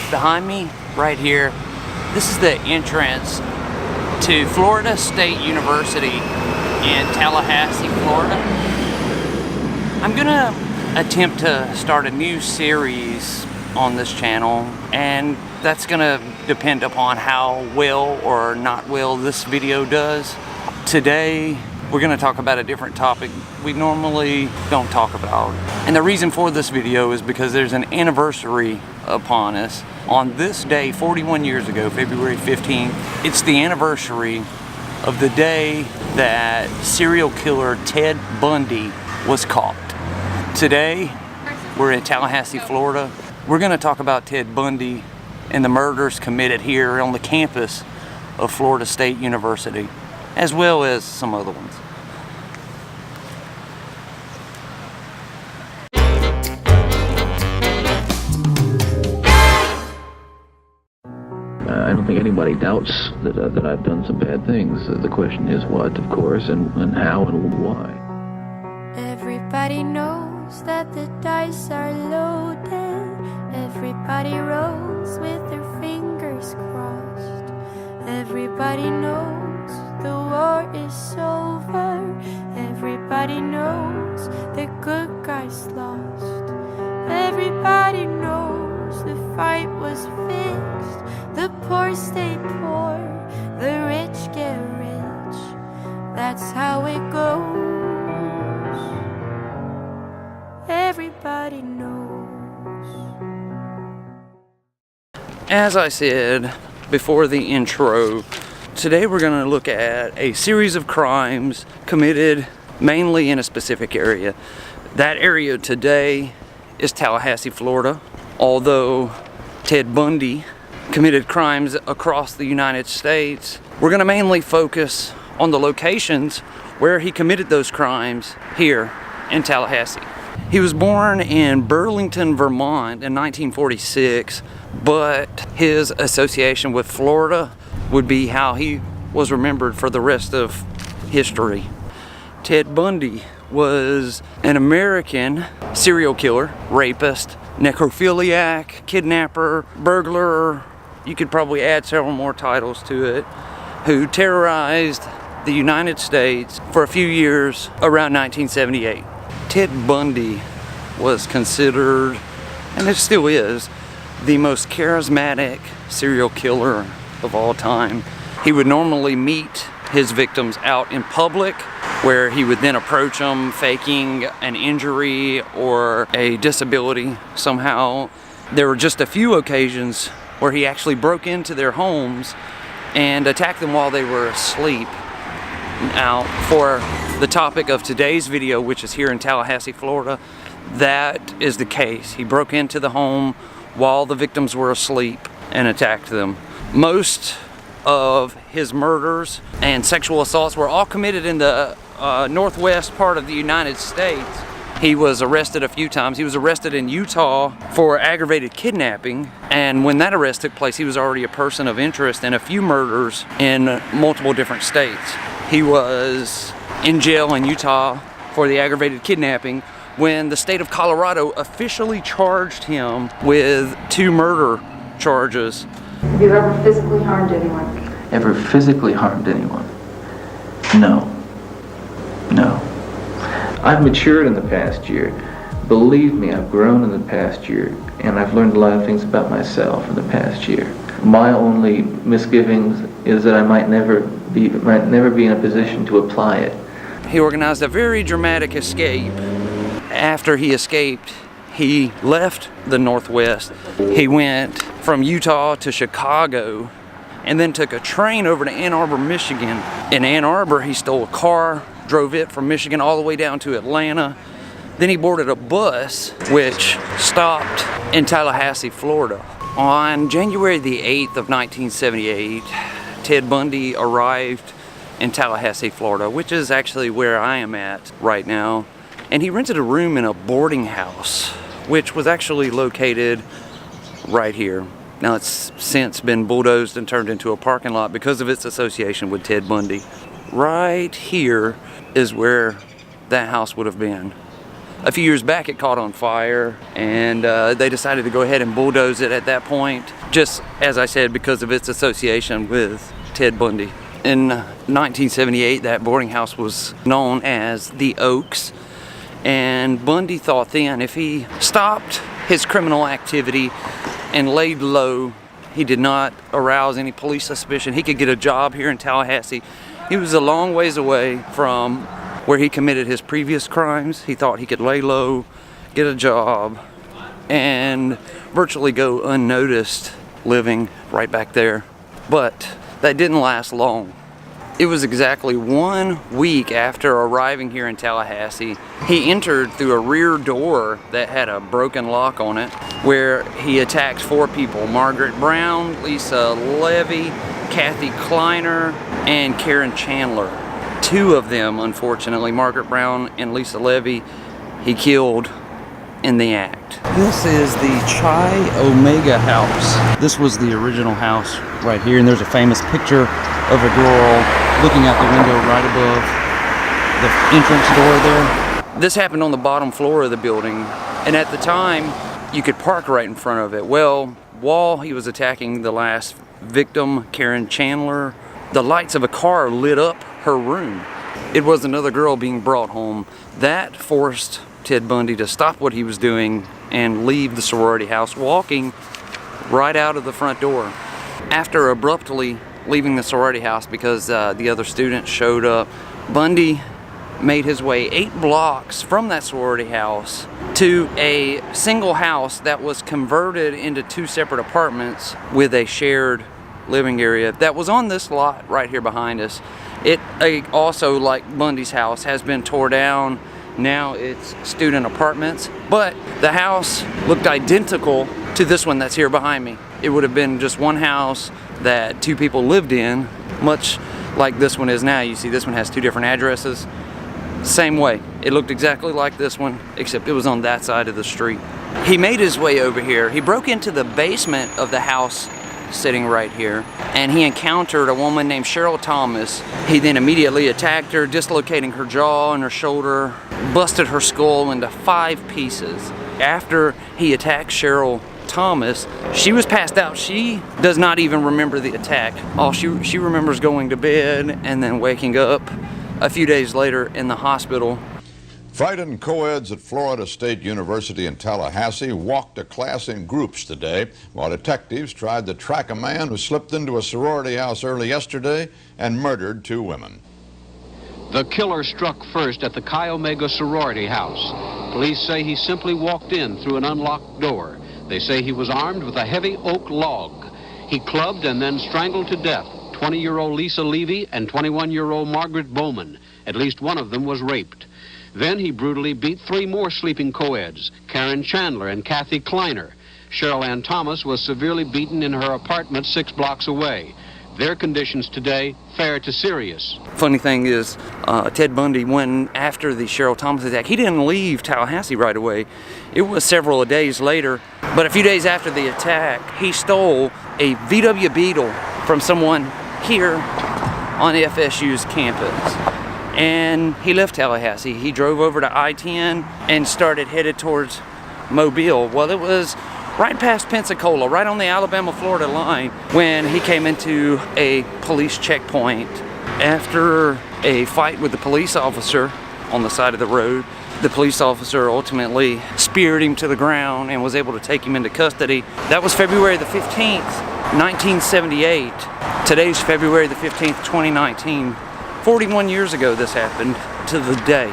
Behind me, right here, this is the entrance to Florida State University in Tallahassee, Florida. I'm gonna attempt to start a new series on this channel, and that's gonna depend upon how well or not well this video does. Today, we're gonna talk about a different topic we normally don't talk about. And the reason for this video is because there's an anniversary upon us. On this day, 41 years ago, February 15th, it's the anniversary of the day that serial killer Ted Bundy was caught. Today, we're in Tallahassee, Florida. We're gonna talk about Ted Bundy and the murders committed here on the campus of Florida State University, as well as some other ones. I don't think anybody doubts that I've done some bad things. The question is what, of course, and how and why. Everybody knows that the dice are loaded. Everybody rolls with their fingers crossed. Everybody knows the war is over. Everybody knows the good guys lost. Everybody knows the fight was fixed. The poor stay poor, the rich get rich. That's how it goes. Everybody knows. As I said before the intro, today we're going to look at a series of crimes committed mainly in a specific area. That area today is Tallahassee, Florida. Although Ted Bundy committed crimes across the United States, we're going to mainly focus on the locations where he committed those crimes here in Tallahassee. He was born in Burlington, Vermont in 1946, but his association with Florida would be how he was remembered for the rest of history. Ted Bundy was an American serial killer, rapist, necrophiliac, kidnapper, burglar, you could probably add several more titles to it, who terrorized the United States for a few years around 1978. Ted Bundy was considered, and it still is, the most charismatic serial killer of all time. He would normally meet his victims out in public, where he would then approach them faking an injury or a disability somehow. There were just a few occasions where he actually broke into their homes and attacked them while they were asleep. Now, for the topic of today's video, which is here in Tallahassee, Florida, that is the case. He broke into the home while the victims were asleep and attacked them. Most of his murders and sexual assaults were all committed in the northwest part of the United States. He was arrested a few times. He was arrested in Utah for aggravated kidnapping, and when that arrest took place, he was already a person of interest in a few murders in multiple different states. He was in jail in Utah for the aggravated kidnapping when the state of Colorado officially charged him with 2 murder charges. Have you ever physically harmed anyone? Ever physically harmed anyone? No. No. I've matured in the past year. Believe me, I've grown in the past year, and I've learned a lot of things about myself in the past year. My only misgivings is that I might never be in a position to apply it. He organized a very dramatic escape. After he escaped, he left the Northwest. He went from Utah to Chicago and then took a train over to Ann Arbor, Michigan. In Ann Arbor, he stole a car, drove it from Michigan all the way down to Atlanta. Then he boarded a bus which stopped in Tallahassee, Florida. On January the 8th of 1978, Ted Bundy arrived in Tallahassee, Florida, which is actually where I am at right now. And he rented a room in a boarding house, which was actually located right here. Now it's since been bulldozed and turned into a parking lot because of its association with Ted Bundy. Right here is where that house would have been. A few years back, it caught on fire, and they decided to go ahead and bulldoze it at that point, just as I said, because of its association with Ted Bundy. In 1978, that boarding house was known as the Oaks, and Bundy thought then if he stopped his criminal activity and laid low, he did not arouse any police suspicion, he could get a job here in Tallahassee. He was a long ways away from where he committed his previous crimes. He thought he could lay low, get a job, and virtually go unnoticed living right back there. But that didn't last long. It was exactly 1 week after arriving here in Tallahassee, he entered through a rear door that had a broken lock on it, where he attacked 4 people: Margaret Brown, Lisa Levy, Kathy Kleiner, and Karen Chandler. 2 of them, unfortunately, Margaret Brown and Lisa Levy, he killed in the act. This is the Chi Omega house. This was the original house right here, and there's a famous picture of a girl looking out the window right above the entrance door there. This happened on the bottom floor of the building, and at the time you could park right in front of it. Well, while he was attacking the last victim, Karen Chandler, the lights of a car lit up her room. It was another girl being brought home. That forced Ted Bundy to stop what he was doing and leave the sorority house, walking right out of the front door. After abruptly leaving the sorority house because the other students showed up, Bundy made his way 8 blocks from that sorority house to a single house that was converted into 2 separate apartments with a shared living area that was on this lot right here behind us. It also, like Bundy's house, has been tore down. Now it's student apartments, but the house looked identical to this one that's here behind me. It would have been just one house that 2 people lived in, much like this one is now. You see this one has 2 different addresses. Same way. It looked exactly like this one, except it was on that side of the street. He made his way over here. He broke into the basement of the house sitting right here, and he encountered a woman named Cheryl Thomas. He then immediately attacked her, dislocating her jaw and her shoulder, busted her skull into 5 pieces. After he attacked Cheryl Thomas, she was passed out. She does not even remember the attack. All she remembers going to bed and then waking up a few days later in the hospital. Frightened co-eds at Florida State University in Tallahassee walked to class in groups today while detectives tried to track a man who slipped into a sorority house early yesterday and murdered 2 women. The killer struck first at the Chi Omega sorority house. Police say he simply walked in through an unlocked door. They say he was armed with a heavy oak log. He clubbed and then strangled to death 20-year-old Lisa Levy and 21-year-old Margaret Bowman. At least one of them was raped. Then he brutally beat 3 more sleeping co-eds, Karen Chandler and Kathy Kleiner. Cheryl Ann Thomas was severely beaten in her apartment 6 blocks away. Their conditions today, fair to serious. Funny thing is, Ted Bundy, when after the Cheryl Thomas attack, he didn't leave Tallahassee right away. It was several days later, but a few days after the attack, he stole a VW Beetle from someone here on FSU's campus. And he left Tallahassee. He drove over to I-10 and started headed towards Mobile. Well, it was right past Pensacola, right on the Alabama-Florida line, when he came into a police checkpoint. After a fight with the police officer on the side of the road, the police officer ultimately speared him to the ground and was able to take him into custody. That was February the 15th, 1978. Today's February the 15th, 2019. 41 years ago this happened, to the day.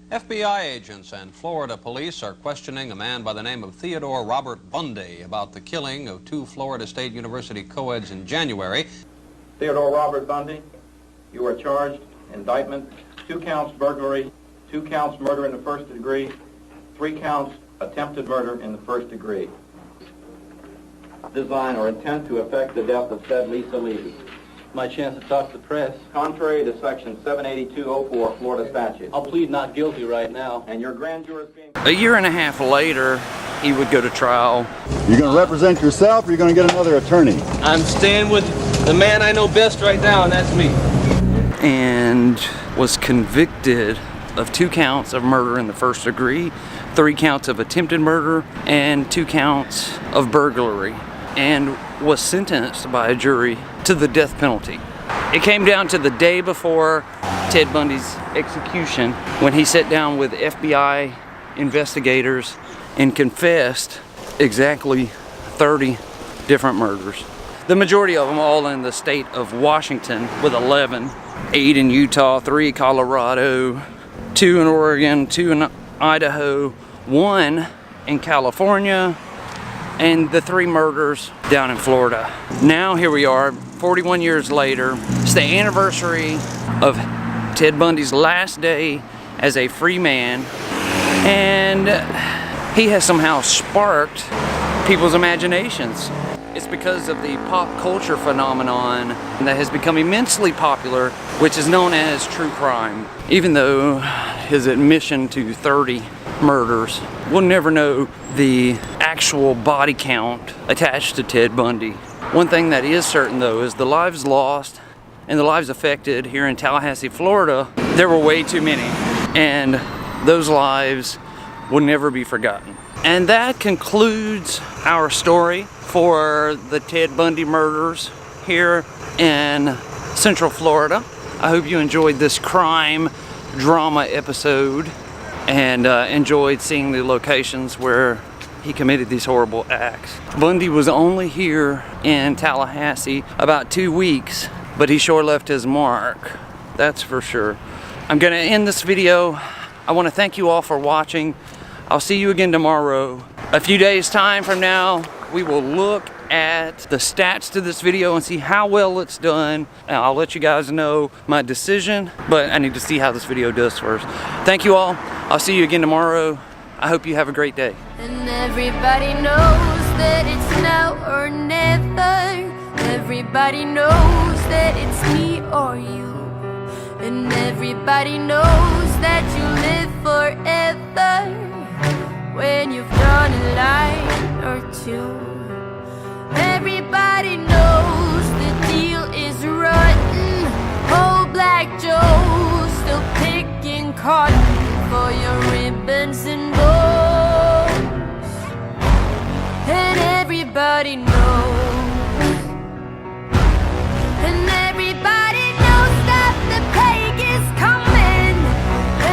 FBI agents and Florida police are questioning a man by the name of Theodore Robert Bundy about the killing of 2 Florida State University co-eds in January. Theodore Robert Bundy, you are charged, indictment, 2 counts burglary, 2 counts murder in the 1st degree, 3 counts attempted murder in the 1st degree. Design or intent to effect the death of said Lisa Levy. My chance to talk to the press. Contrary to section 78204 Florida statute. I'll plead not guilty right now. And your grand jury is being... A year and a half later, he would go to trial. You're going to represent yourself, or you're going to get another attorney? I'm staying with the man I know best right now, and that's me. And was convicted of 2 counts of murder in the first degree, 3 counts of attempted murder, and 2 counts of burglary, and was sentenced by a jury to the death penalty. It came down to the day before Ted Bundy's execution when he sat down with FBI investigators and confessed exactly 30 different murders. The majority of them all in the state of Washington, with 11, 8 in Utah, 3 in Colorado, 2 in Oregon, 2 in Idaho, 1 in California, and the 3 murders down in Florida. Now here we are, 41 years later. It's the anniversary of Ted Bundy's last day as a free man, and he has somehow sparked people's imaginations. It's because of the pop culture phenomenon that has become immensely popular, which is known as true crime. Even though his admission to 30 murders, we'll never know the actual body count attached to Ted Bundy. One thing that is certain though is the lives lost and the lives affected here in Tallahassee, Florida, there were way too many. And those lives will never be forgotten. And that concludes our story for the Ted Bundy murders here in Central Florida. I hope you enjoyed this crime drama episode and enjoyed seeing the locations where he committed these horrible acts. Bundy was only here in Tallahassee about 2 weeks, but he sure left his mark, that's for sure. I'm gonna end this video. I wanna thank you all for watching. I'll see you again tomorrow. A few days time from now, we will look at the stats to this video and see how well it's done. And I'll let you guys know my decision, but I need to see how this video does first. Thank you all. I'll see you again tomorrow. I hope you have a great day. And everybody knows that it's now or never. Everybody knows that it's me or you. And everybody knows that you live forever when you've done a line or two. Everybody knows the deal is rotten. Old Black Joe's still picking cotton for your ribbons and bows. And everybody knows. And everybody knows that the plague is coming.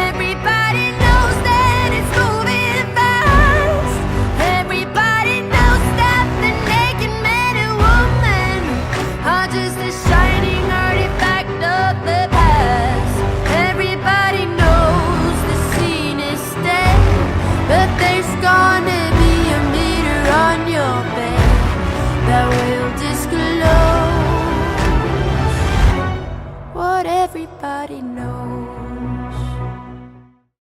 Everybody knows that it's moving fast. Everybody knows that the naked man and woman are just a shining artifact of the past. Everybody knows the scene is dead, but there's gonna be a meter on your bed that will disclose what everybody knows.